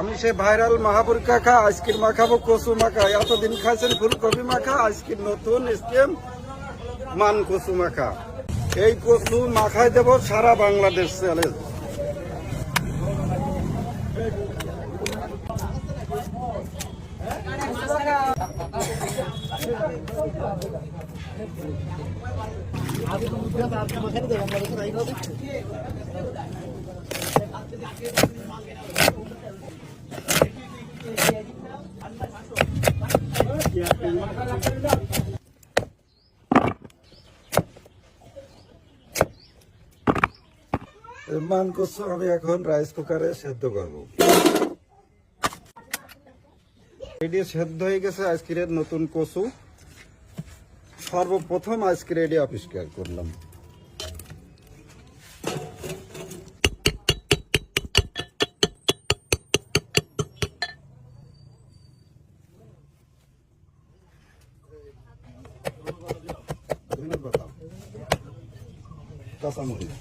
আমি সে ভাইরাল মাহাবুর কাকা আজকের মাখাবো কচু মাখা। এতদিন খাইছেন ফুলকপি মাখা, আজকের নতুন স্কিম মান কচু মাখা। এই কচু মাখায় দেব সারা বাংলাদেশ চ্যালেঞ্জ। মান কচু আমি এখন রাইস কুকারে সেদ্ধ করবো। এটি সেদ্ধ হয়ে গেছে আজকের নতুন কচু। সর্বপ্রথম আজকের এটি আবিষ্কার করলাম। কাঁচামরিচ,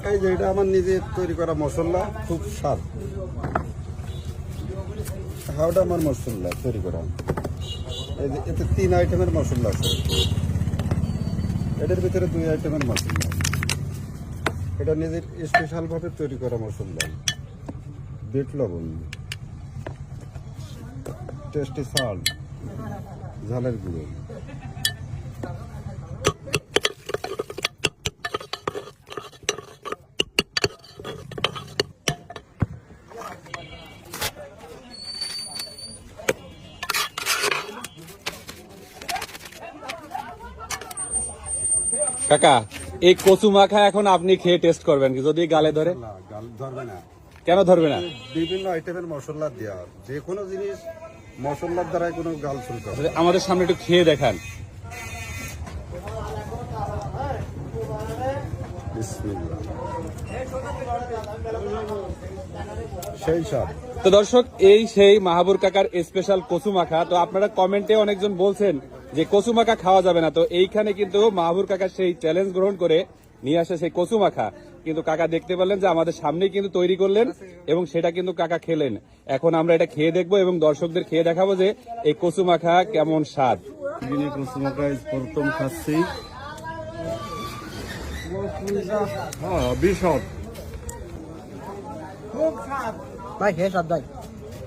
এই যে এটা আমার নিজের তৈরি করা মশলা, খুব স্বাদ। হাওড়া আমার মশলা তৈরি করা। এই যে এতে 3 আইটেমের মশলা আছে, এটার ভিতরে 2 আইটেমের মশলা। এটা নিজের স্পেশাল ভাবে তৈরি করা মশলা। বিট লবণ, টেস্টি সল্ট, ঝালের গুঁড়ো। কাকা, এই কচু মাখা এখন আপনি খেয়ে টেস্ট করবেন, যদি গালে ধরে? না, গাল ধরবে না। কেন ধরবে না? বিভিন্ন আইটেমের মশলা দেওয়া, যে কোনো জিনিস মশলার দ্বারা কোনো গাল চুলকা হবে। আমাদের সামনে একটু খেয়ে দেখান। বিসমিল্লাহ। সেই স্বাদ। তো দর্শক, এই সেই মাহাবুর কাকার স্পেশাল কচু মাখা। তো আপনারা কমেন্টে অনেকজন বলছেন যে কচু মাখা খাওয়া যাবে না, তো এইখানে কিন্তু মাহাবুর কাকা সেই চ্যালেঞ্জ গ্রহণ করে নিয়ে আসে সেই কচু মাখা। কিন্তু কাকা দেখতে পেলেন যে আমাদের সামনেই কিন্তু তৈরি করলেন এবং সেটা কিন্তু কাকা খেলেন। এখন আমরা এটা খেয়ে দেখবো এবং দর্শকদের খেয়ে দেখাবো যে এই কচু মাখা কেমন স্বাদ। কচু মাখা প্রথম খাচ্ছি। বিশদ ভাই খেয়ে স্বাদ ভাই।